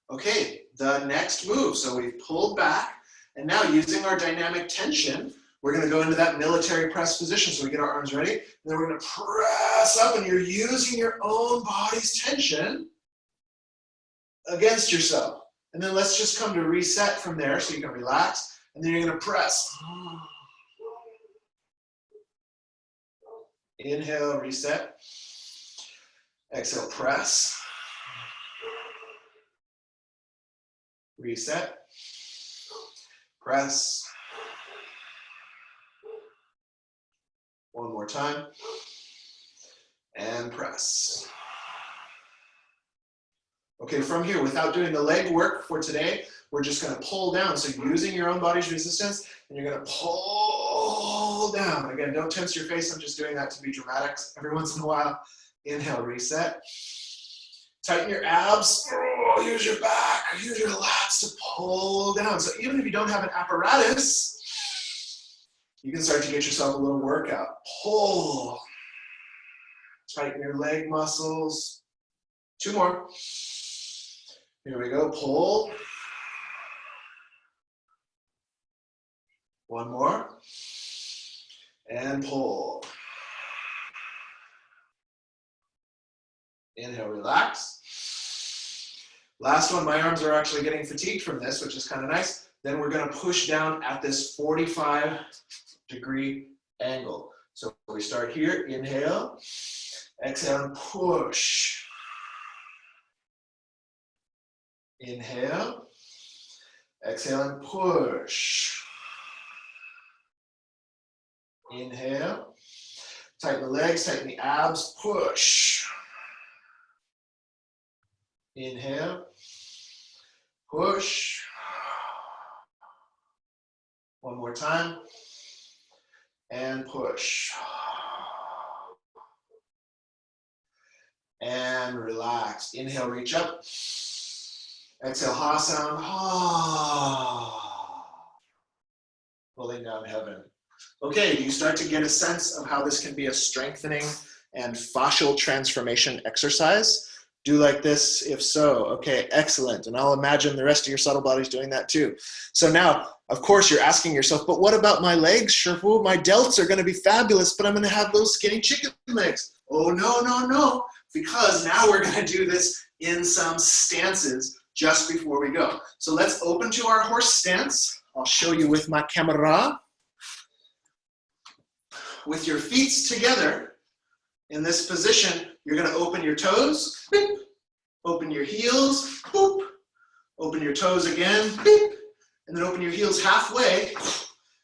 Okay, the next move. So we've pulled back, and now using our dynamic tension, we're gonna go into that military press position. So we get our arms ready, and then we're gonna press up, and you're using your own body's tension against yourself. And then let's just come to reset from there, so you can relax, and then you're gonna press. Inhale, reset. Exhale, press. Reset. Press. One more time. And press. Okay, from here, without doing the leg work for today, we're just going to pull down. So using your own body's resistance, and you're going to pull down. Again, don't tense your face. I'm just doing that to be dramatic every once in a while. Inhale, reset. Tighten your abs. Oh, use your back, use your lats to pull down. So even if you don't have an apparatus, you can start to get yourself a little workout. Pull. Tighten your leg muscles. 2 more. Here we go. Pull. 1 more. And pull. Inhale, relax. Last one, my arms are actually getting fatigued from this, which is kind of nice. Then we're going to push down at this 45-degree angle. So we start here, inhale, exhale, and push. Inhale, exhale, and push. Inhale, tighten the legs, tighten the abs, push. Inhale, push. 1 more time, and push. And relax. Inhale, reach up. Exhale, ha sound. Ha. Pulling down heaven. Okay, do you start to get a sense of how this can be a strengthening and fascial transformation exercise? Do like this if so. Okay, excellent. And I'll imagine the rest of your subtle body's doing that too. So now, of course, you're asking yourself, but what about my legs? Sure, my delts are going to be fabulous, but I'm going to have those skinny chicken legs. Oh, no, no, no. Because now we're going to do this in some stances just before we go. So let's open to our horse stance. I'll show you with my camera. With your feet together, in this position, you're going to open your toes, beep, open your heels, boop, open your toes again, beep, and then open your heels halfway.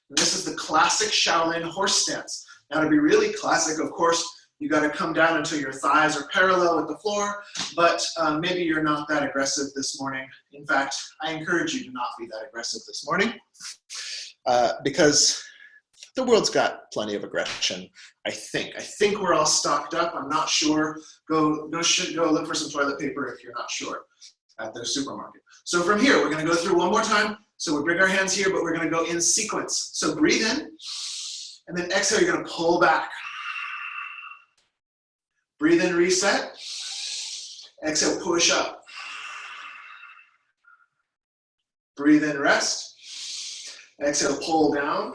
And this is the classic Shaolin horse stance. Now to be really classic, of course, you got to come down until your thighs are parallel with the floor, but maybe you're not that aggressive this morning. In fact, I encourage you to not be that aggressive this morning because the world's got plenty of aggression, I think. I think we're all stocked up. I'm not sure. Go look for some toilet paper if you're not sure at the supermarket. So from here, we're going to go through one more time. So we bring our hands here, but we're going to go in sequence. So breathe in, and then exhale, you're going to pull back. Breathe in, reset. Exhale, push up. Breathe in, rest. Exhale, pull down.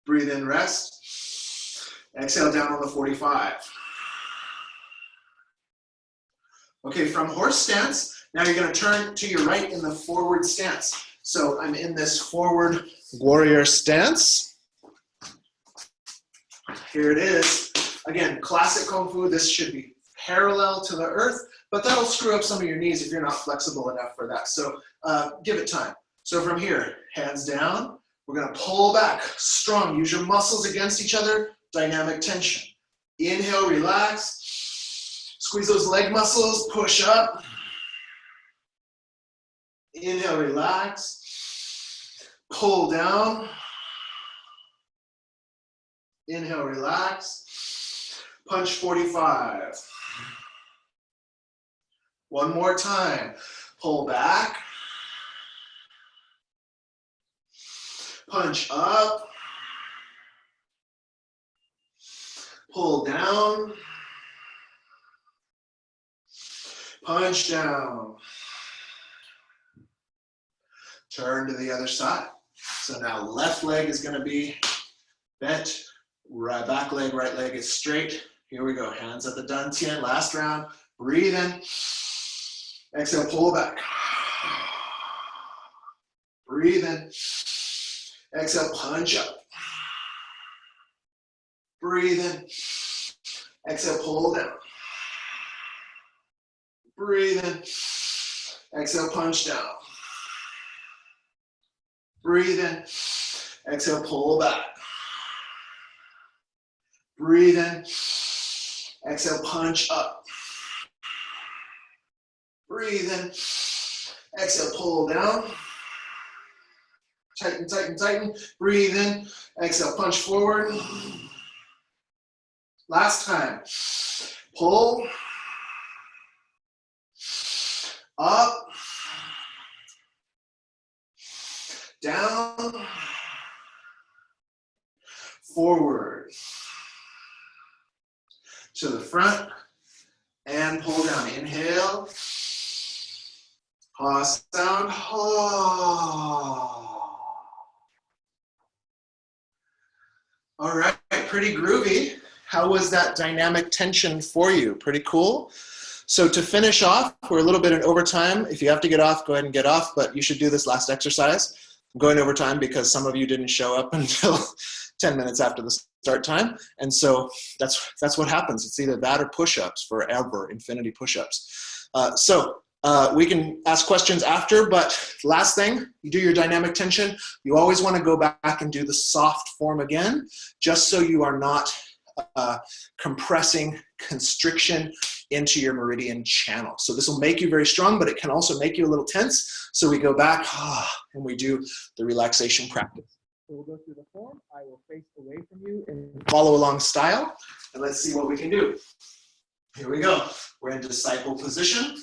Breathe in, rest. Exhale down on the 45. Okay, from horse stance, now you're going to turn to your right in the forward stance. So I'm in this forward warrior stance. Here it is. Again, classic Kung Fu. This should be parallel to the earth, but that'll screw up some of your knees if you're not flexible enough for that. So give it time. So from here, hands down. We're going to pull back, strong. Use your muscles against each other, dynamic tension. Inhale, relax. Squeeze those leg muscles, push up. Inhale, relax. Pull down. Inhale, relax. Punch 45. One more time. Pull back. Punch up, pull down, punch down. Turn to the other side. So now left leg is going to be bent, right back leg, right leg is straight. Here we go, hands at the dantian, last round. Breathe in, exhale, pull back. Breathe in. Exhale, punch up. Breathe in. Exhale, pull down. Breathe in. Exhale, punch down. Breathe in. Exhale, pull back. Breathe in. Exhale, punch up. Breathe in. Exhale, pull down. Tighten, tighten, tighten. Breathe in. Exhale, punch forward. Last time. Pull. Up. Down. Forward. To the front. And pull down. Inhale. Pause sound. All right, pretty groovy. How was that dynamic tension for you? Pretty cool. So to finish off, we're a little bit in overtime. If you have to get off, go ahead and get off, but you should do this last exercise. I'm going overtime because some of you didn't show up until 10 minutes after the start time. And so that's what happens. It's either that or push-ups forever, infinity push-ups. We can ask questions after, but last thing, you do your dynamic tension. You always want to go back and do the soft form again, just so you are not compressing constriction into your meridian channel. So this will make you very strong, but it can also make you a little tense. So we go back and we do the relaxation practice. So we'll go through the form. I will face away from you in follow along style, and let's see what we can do. Here we go. We're in disciple position.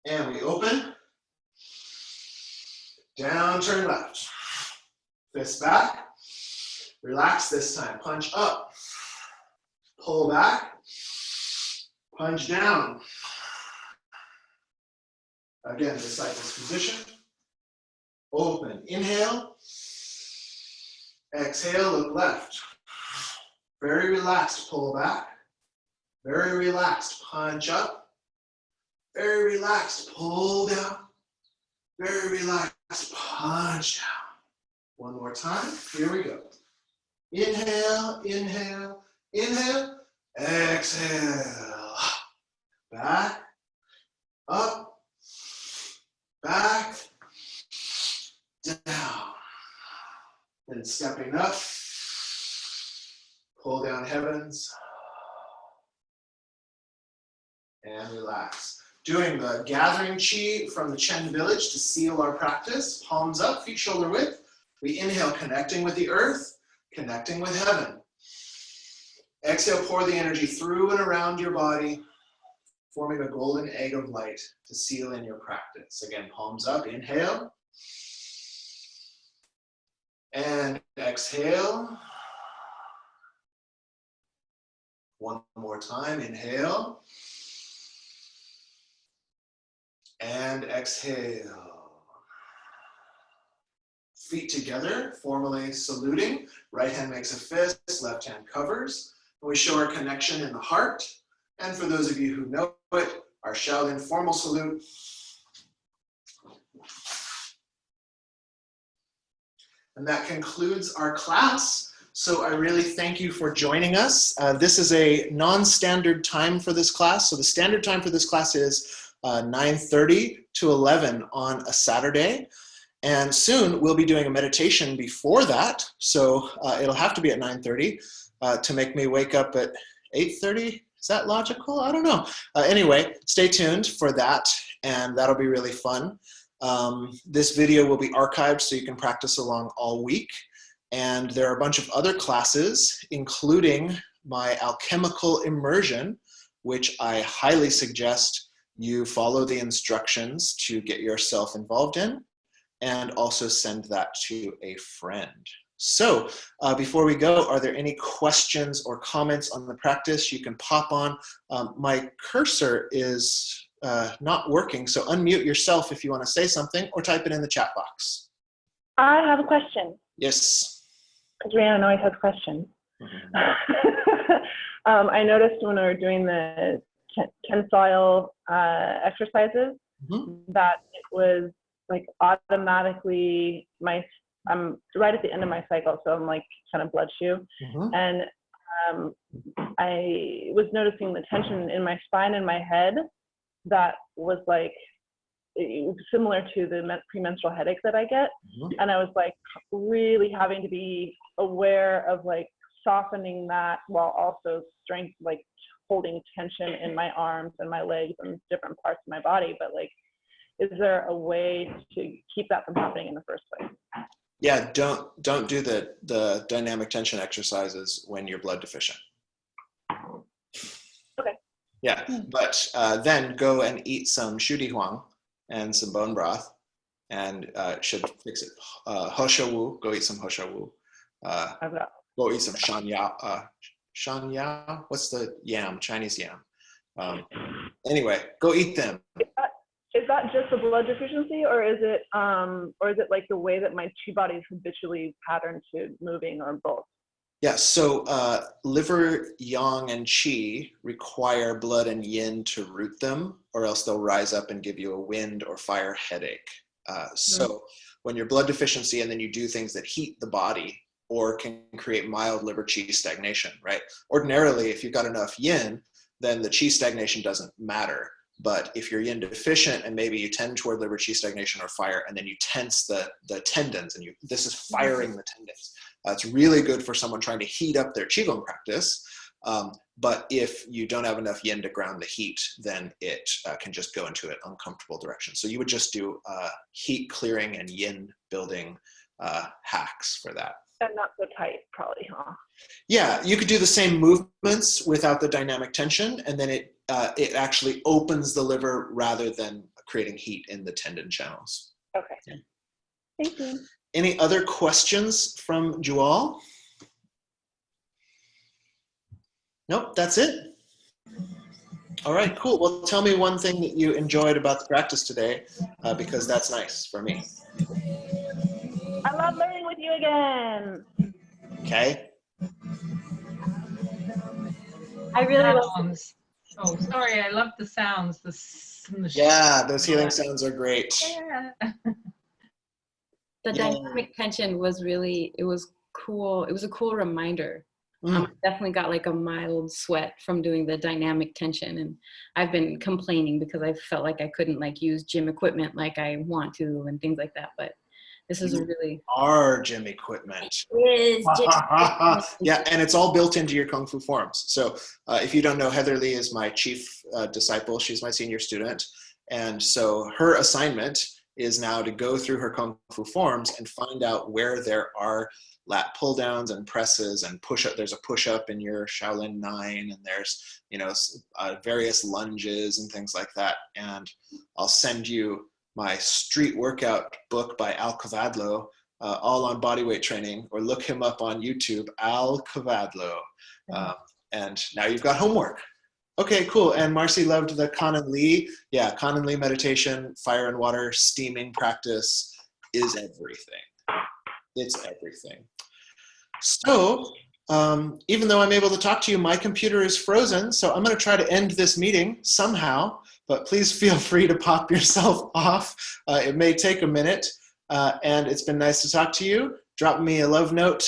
And we open, down, turn left, fist back, relax this time, punch up, pull back, punch down. Again, disciples position, open, inhale, exhale, look left, very relaxed, pull back, very relaxed, punch up, very relaxed, pull down. Very relaxed, punch down. One more time, here we go. Inhale, inhale, inhale, exhale. Back, up, back, down. Then stepping up, pull down heavens, and relax. Doing the gathering chi from the Chen village to seal our practice. Palms up, feet shoulder width. We inhale, connecting with the earth, connecting with heaven. Exhale, pour the energy through and around your body, forming a golden egg of light to seal in your practice. Again, palms up, inhale. And exhale. One more time, inhale. And exhale. Feet together, formally saluting. Right hand makes a fist, left hand covers. And we show our connection in the heart. And for those of you who know it, our Shaolin formal salute. And that concludes our class. So I really thank you for joining us. This is a non-standard time for this class. So the standard time for this class is 9:30 to 11 on a Saturday. And soon we'll be doing a meditation before that. So it'll have to be at 9:30 to make me wake up at 8:30. Is that logical? I don't know. Anyway, stay tuned for that, and that'll be really fun. This video will be archived so you can practice along all week. And there are a bunch of other classes, including my alchemical immersion, which I highly suggest you follow the instructions to get yourself involved in, and also send that to a friend. So before we go, are there any questions or comments on the practice? You can pop on. My cursor is not working, so unmute yourself if you want to say something, or type it in the chat box. I have a question. Yes. Because Rhiannon always has questions. I noticed when we were doing the tensile exercises that it was like automatically I'm right at the end of my cycle, so I'm like kind of blood shoe. And I was noticing the tension in my spine and my head that was like similar to the premenstrual headache that I get. And I was like really having to be aware of like softening that while also holding tension in my arms and my legs and different parts of my body, but like, is there a way to keep that from happening in the first place? Yeah, don't do the dynamic tension exercises when you're blood deficient. Okay. Yeah, but then go and eat some shudi huang and some bone broth, and should fix it. Hosha wu, go eat some hosha wu. I've got. Go eat some shan yao. Shan yao? What's the yam? Chinese yam. Anyway, go eat them. Is that just a blood deficiency, or is it like the way that my chi body is habitually patterned to moving, or both? Yeah, so liver, yang, and qi require blood and yin to root them, or else they'll rise up and give you a wind or fire headache. So when you're blood deficiency and then you do things that heat the body or can create mild liver qi stagnation, right? Ordinarily, if you've got enough yin, then the qi stagnation doesn't matter. But if you're yin deficient and maybe you tend toward liver qi stagnation or fire, and then you tense the tendons, and this is firing the tendons. It's really good for someone trying to heat up their Qigong practice. But if you don't have enough yin to ground the heat, then it can just go into an uncomfortable direction. So you would just do heat clearing and yin building hacks for that. And not so tight, probably, huh? Yeah, you could do the same movements without the dynamic tension, and then it actually opens the liver rather than creating heat in the tendon channels. Okay. Yeah. Thank you. Any other questions from Jual? Nope, that's it. All right, cool. Well, tell me one thing that you enjoyed about the practice today, because that's nice for me. I love learning with you again. Okay. I really love Sounds. Oh, sorry. I love the sounds. Yeah, those healing sounds are great. Yeah. the dynamic tension was really, it was cool. It was a cool reminder. I definitely got like a mild sweat from doing the dynamic tension, and I've been complaining because I felt like I couldn't like use gym equipment like I want to and things like that, but this is a really our gym equipment. It is gym yeah, and it's all built into your Kung Fu forms. So if you don't know, Heather Lee is my chief disciple. She's my senior student. And so her assignment is now to go through her Kung Fu forms and find out where there are lat pull downs and presses and push up. There's a push up in your Shaolin 9, and there's, you know, various lunges and things like that. And I'll send you my street workout book by Al Cavadlo, all on bodyweight training, or look him up on YouTube, Al Cavadlo. And now you've got homework. Okay, cool. And Marcy loved the Kanan Lee. Yeah, Kanan Lee meditation, fire and water, steaming practice is everything. It's everything. So even though I'm able to talk to you, my computer is frozen. So I'm going to try to end this meeting somehow, but please feel free to pop yourself off. It may take a minute, and it's been nice to talk to you. Drop me a love note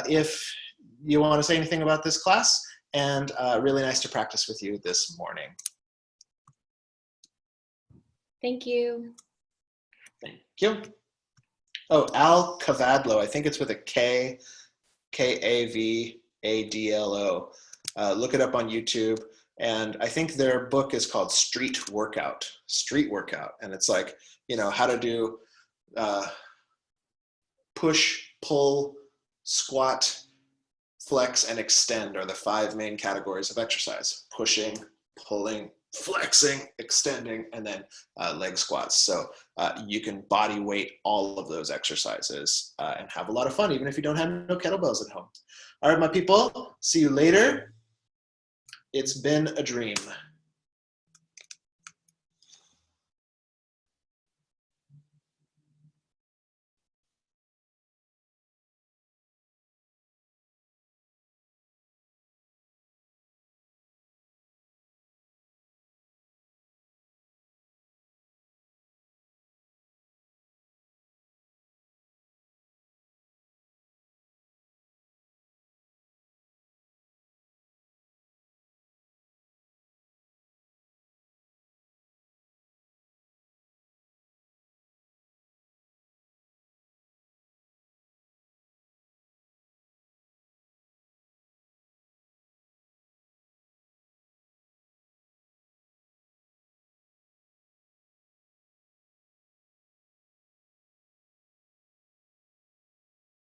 if you want to say anything about this class, and really nice to practice with you this morning. Thank you. Thank you. Oh, Al Cavadlo. I think it's with a K, K-A-V-A-D-L-O. Look it up on YouTube. And I think their book is called Street Workout. And it's like, you know, how to do push, pull, squat, flex, and extend are the 5 main categories of exercise. Pushing, pulling, flexing, extending, and then leg squats. So you can body weight all of those exercises and have a lot of fun, even if you don't have no kettlebells at home. All right, my people, see you later. It's been a dream.